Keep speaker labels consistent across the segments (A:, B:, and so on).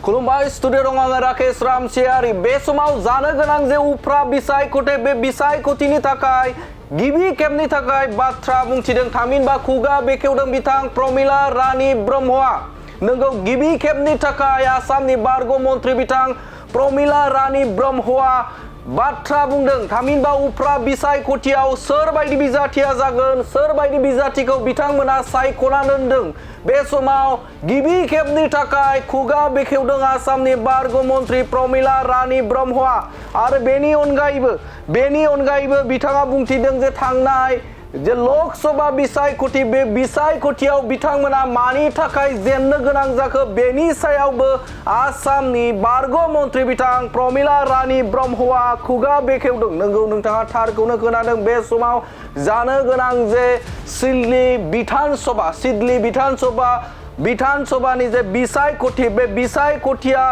A: खुलुमबाय स्टुडिअ दं आङो राकेश रामसियारि बे समाव जानो गोनां जे उफ्रा बिसायख'थि बे बिसायख'थिनि थाखाय गिबि खेबनि थाखाय बाथ्रा बुंथिदों थामहिनबा खुगा बेखेवदों बिथां प्रमिला रानी ब्रह्मआ नोंगौ गिबि खेबनि थाखाय आसामनि बारग' मन्त्रि बिथां प्रमिला रानी ब्रह्मआ बाथ्रा बुंदों थामहिनबा उफ्रा बिसायख'थियाव सोरबायदि बिजाथिया जागोन सोरबायदि बिजाथिखौ बिथांमोना सायख'ना दोनदों बे समाव गिबि खेबनि थाखाय खुगा बेखेवदों आसामनि बारग' मन्त्रि प्रमिला रानी ब्रह्मआ आरो बेनि अनगायैबो बिथाङा बुंथिदों जे थांनाय जे लोकसभा बिसायख'थि बे बिसायख'थियाव बिथांमोना मानि थाखाय जेननो गोनां जाखो बेनि सायावबो आसामनि बारग' मन्त्रि बिथां प्रमिला रानी ब्रह्मआ खुगा बेखेवदों नंगौ नोंथाङा थारखौनो खोनादों बे समाव जानो गोनां जे सिडली बिधानसभानि जे बिसायख'थि बे बिसायख'थिया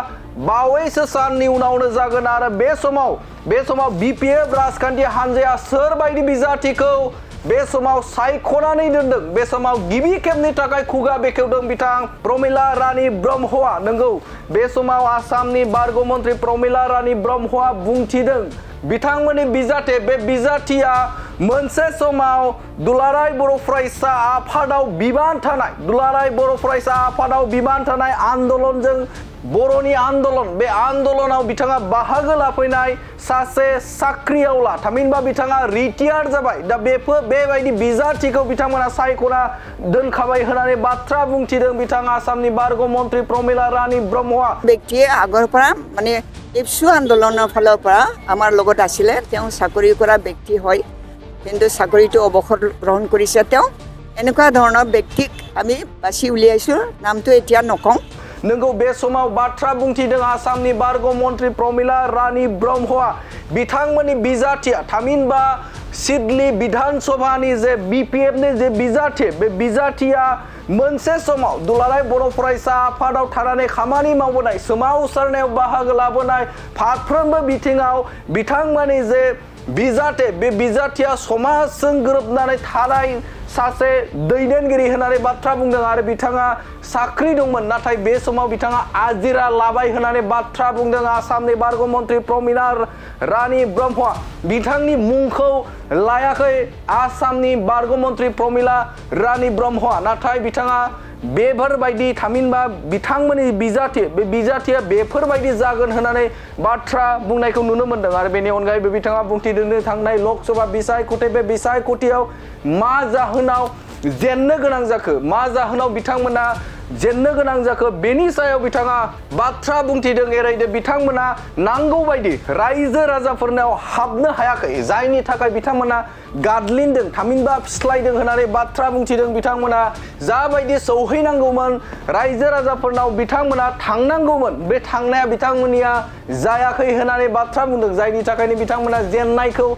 A: बावैसो साननि उनावनो जागोन आरो बे समाव बिपिएफ राजखान्थि हान्जाया सोरबायदि बिजाथिखौ बे समाव सायख'नानै दोनदों बे समाव गिबि खेबनि थाखाय खुगा बेखेवदों बिथां प्रमिला रानी ब्रह्मआ नंगौ बे समाव आसामनि बारग' मन्त्रि प्रमिला रानी ब्रह्मआ बुंथिदों बिथांमोननि बिजाथि बे बिजाथिया मोनसे समाव दुलाराय बर' फरायसा आफादाव बिबान थानाय आन्दलनजों बर'नि आन्दलन बे आन्दलनाव बिथाङा बाहागो लाफैनाय सासे साख्रिआवला थामहिनबा बिथाङा रिटायार जाबाय दा बेबायदि बिजाथिखौ बिथांमोना सायख'ना दोनखाबाय होननानै बाथ्रा बुंथिदों बिथाङा आसामनि बारग' मन्त्रि प्रमिला रानी ब्रह्मआ
B: ব্যক্তিয়ে আগৰ পৰা মানে ইপসু আন্দোলনৰ ফালৰ পৰা আমাৰ লগত আছিলে তেওঁ চাকৰি কৰা ব্যক্তি হয় কিন্তু চাকৰিটো অৱসৰ গ্ৰহণ কৰিছে তেওঁ এনেকুৱা ধৰণৰ ব্যক্তিক আমি বাছি উলিয়াইছো নামটো এতিয়া নকওঁ
A: नोंगौ बे समाव बाथ्रा बुंथिदों आसामनि बारग' मन्त्रि प्रमिला रानी ब्रह्मआ बिथांमोननि बिजाथिया थामहिनबा सिडली विधानसभानि जे बिपिएफनि जे बिजाथि बे बिजाथिया मोनसे समाव दुलाराय बर' फरायसा आफादाव थानानै खामानि मावबोनाय सोमावसारनायाव बाहागो लाबोनाय फारफ्रोमबो बिथिङाव बिथांमोननि जे बिजाथि बे बिजाथिया समाजजों गोरोबनानै थानाय सासे दैदेनगिरि होननानै बाथ्रा बुंदों आरो बिथाङा साख्रि दंमोन नाथाय बे समाव बिथाङा आजिरा लाबाय होननानै बाथ्रा बुंदों आसामनि बारग' मन्त्रि प्रमिला रानी ब्रह्मआ बिथांनि मुंखौ लायाखै आसामनि बारग' मन्त्रि प्रमिला रानी ब्रह्मआ नाथाय बिथाङा बेफोरबायदि थामहिनबा बिथांमोननि बे बिजाथिया बेफोरबायदि जागोन होननानै बाथ्रा बुंनायखौ नुनो मोन्दों आरो बेनि अनगायैबो बिथाङा बुंथिदों थांनाय लोकसभा बिसायख'थि बे बिसायख'थियाव मा जाहोनाव जेननो गोनां जाखो मा जाहोनाव बिथांमोना जेननो गोनां जाखो बेनि सायाव बिथाङा बाथ्रा बुंथिदों एरैनो बिथांमोना नांगौ बायदि रायजो राजाफोरनाव हाबनो हायाखै जायनि थाखाय बिथांमोना गादलिनदों थामहिनबा फिस्लायदों होननानै बाथ्रा बुंथिदों बिथांमोना जाबायदि सौहैनांगौमोन रायजो राजाफोरनाव बिथांमोना थांनांगौमोन बे थांनाया बिथांमोननिया जायाखै होननानै बाथ्रा बुंदों जायनि थाखायनो बिथांमोना जेननायखौ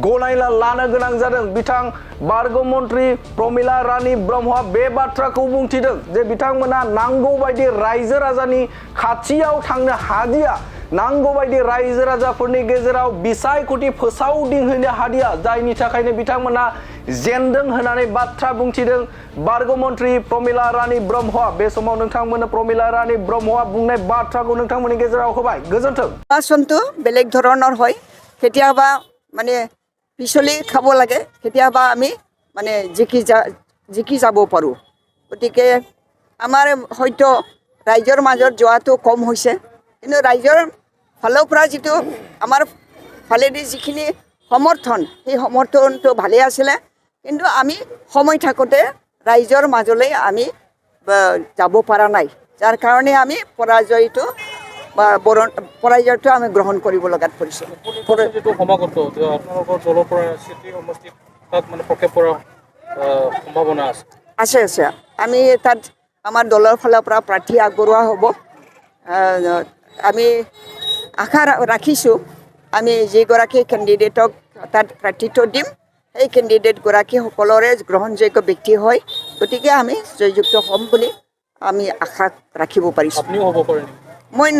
A: गनायना लानो गोनां जादों बिथां बारग' मन्त्रि प्रमिला रानी ब्रह्मआ बे बाथ्राखौ बुंथिदों जे बिथांमोना नांगौ बायदि रायजो राजानि खाथियाव थांनो हादिया नांगौ बायदि रायजो राजाफोरनि गेजेराव बिसायख'थि फोसावदिंहैनो हादिया जायनि थाखायनो बिथांमोना जेनदों होननानै बाथ्रा बुंथिदों बारग' मन्त्रि प्रमिला रानी ब्रह्मआ बे समाव नोंथांमोननो प्रमिला रानी ब्रह्मआ बुंनाय बाथ्राखौ नोंथांमोननि गेजेराव होबाय गोजोन्थों
B: বাচনটো বেলেগ ধৰণৰ হয় কেতিয়াবা মানে পিছলি খাব লাগে কেতিয়াবা আমি মানে জিকি যাব পাৰোঁ গতিকে আমাৰ হয়তো ৰাইজৰ মাজত যোৱাটো কম হৈছে কিন্তু ৰাইজৰ ফালৰ পৰা যিটো আমাৰ ফালেদি যিখিনি সমৰ্থন সেই সমৰ্থনটো ভালেই আছিলে কিন্তু আমি সময় থাকোঁতে ৰাইজৰ মাজলৈ আমি যাব পৰা নাই যাৰ কাৰণে আমি পৰাজয়টো আমি গ্ৰহণ কৰিব লগাত পৰিছোঁ
C: যিটো সমাগত আপোনালোকৰ দলৰ পৰা চিটি সমষ্টিত তাত মানে প্ৰক্ষেপ কৰাৰ সম্ভাৱনা আছে
B: আছে আমি তাত আমাৰ দলৰ ফালৰ পৰা প্ৰাৰ্থী আগবঢ়োৱা হ'ব আমি আশা ৰাখিছোঁ আমি যিগৰাকী কেণ্ডিডেটক তাত প্ৰাৰ্থিত্ব দিম সেই কেণ্ডিডেটগৰাকী সকলোৰে গ্ৰহণযোগ্য ব্যক্তি হয় গতিকে আমি জয়যুক্ত হ'ম বুলি আমি আশা ৰাখিব পাৰিছোঁ মই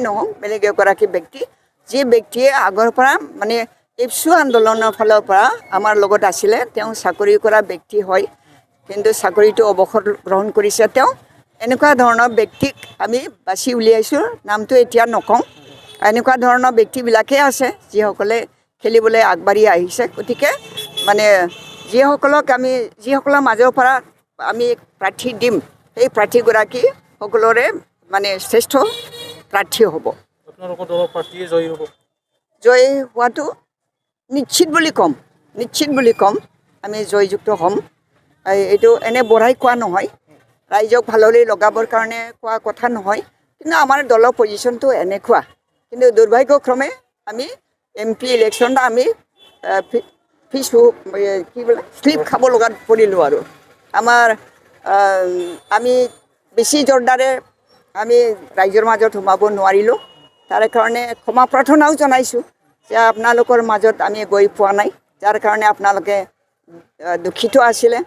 B: নহওঁ বেলেগ এগৰাকী ব্যক্তি যি ব্যক্তিয়ে আগৰ পৰা মানে ইপসু আন্দোলনৰ ফালৰ পৰা আমাৰ লগত আছিলে তেওঁ চাকৰি কৰা ব্যক্তি হয় কিন্তু চাকৰিটো অৱসৰ গ্ৰহণ কৰিছে তেওঁ এনেকুৱা ধৰণৰ ব্যক্তিক আমি বাছি উলিয়াইছোঁ নামটো এতিয়া নকওঁ এনেকুৱা ধৰণৰ ব্যক্তিবিলাকেই আছে যিসকলে খেলিবলৈ আগবাঢ়ি আহিছে গতিকে মানে যিসকলৰ মাজৰ পৰা আমি প্ৰাৰ্থী দিম সেই প্ৰাৰ্থীগৰাকী সকলোৰে মানে শ্ৰেষ্ঠ প্ৰাৰ্থী হ'ব
C: আপোনালোকৰ দলৰ প্ৰাৰ্থীয়ে জয়ী হ'ব
B: জয়ী হোৱাটো নিশ্চিত বুলি ক'ম আমি জয়যুক্ত হ'ম এইটো এনে বঢ়াই কোৱা নহয় ৰাইজক ভাললৈ লগাবৰ কাৰণে কোৱা কথা নহয় কিন্তু আমাৰ দলৰ পজিশ্যনটো এনেকুৱা কিন্তু দুৰ্ভাগ্যক্ৰমে আমি MP ইলেকশ্যনত আমি স্লিপ খাব লগাত পৰিলোঁ আৰু আমাৰ আমি বেছি জোৰদাৰে আমি ৰাইজৰ মাজত সোমাব নোৱাৰিলোঁ তাৰ কাৰণে ক্ষমা প্ৰাৰ্থনাও জনাইছোঁ যে আপোনালোকৰ মাজত আমি গৈ পোৱা নাই যাৰ কাৰণে আপোনালোকে দুখিত আছিলে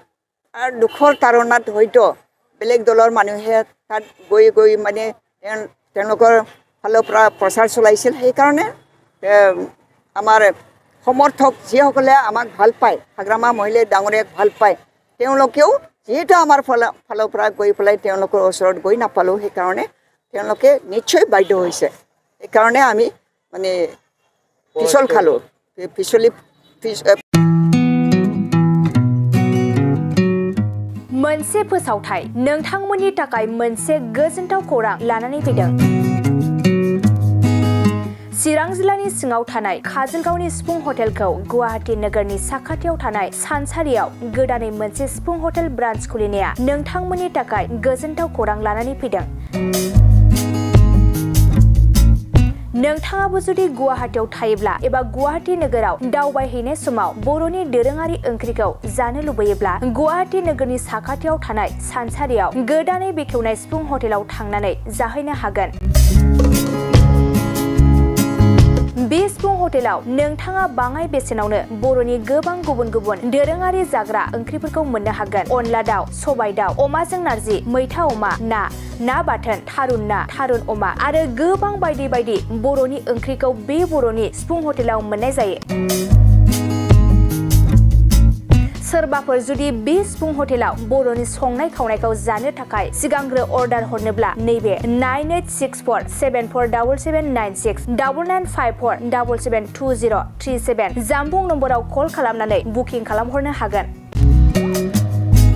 B: আৰু দুখৰ তাৰণাত হয়তো বেলেগ দলৰ মানুহে তাত গৈ মানে তেওঁলোকৰ ফালৰ পৰা প্ৰচাৰ চলাইছিল সেইকাৰণে আমাৰ সমৰ্থক যিসকলে আমাক ভাল পায় হাগ্ৰামা মহিলাই ডাঙৰীয়াক ভাল পায় তেওঁলোকেও যিহেতু আমাৰ ফালৰ পৰা গৈ পেলাই তেওঁলোকৰ ওচৰত গৈ নাপালোঁ সেইকাৰণে তেওঁলোকে নিশ্চয় বাধ্য হৈছে সেইকাৰণে আমি মানে পিছল খালোঁ
D: मोनसे फोसावथाय नोंथांमोननि थाखाय मोनसे गोजोनथाव खौरां लानानै फैदों चिरां जिल्लानि सिङाव थानाय काजलगावनि सिफुं हटेलखौ गुवाहाटी नोगोरनि साखाथियाव थानाय सानसारियाव गोदानै मोनसे सिफुं हटेल ब्रान्च खुलिनाया नोंथांमोननि थाखाय गोजोनथाव खौरां लानानै फैदों नोंथाङाबो जुदि गुवाहाटीयाव थायोब्ला एबा गुवाहाटी नोगोराव दावबायहैनाय समाव बर'नि दोरोङारि ओंख्रिखौ जानो लुबैयोब्ला गुवाहाटी नोगोरनि साखाथियाव थानाय सानसारियाव गोदानै बेखेवनाय सिफुं हटेलाव थांनानै जाहैनो हागोन बे सिफुं हटेलाव नोंथाङा बाङाय बेसेनावनो बर'नि गोबां गुबुन दोरोङारि जाग्रा ओंख्रिफोरखौ मोननो हागोन अनला दाउ सबाय दाउ अमाजों नारजि मैथा अमा ना बाथोन थारुन अमा आरो गोबां बायदि बर'नि ओंख्रिखौ बे बर'नि सिफुं हटेलाव मोननाय जायो सोरबाफोर जुदि बे सिफुं हटेलाव बर'नि संनाय खावनायखौ जानो थाखाय सिगांग्रो अर्डार हरनोब्ला नैबे 9864747796 9954772037 जामबुं नम्बराव कल खालामनानै बुकिं खालामहरनो हागोन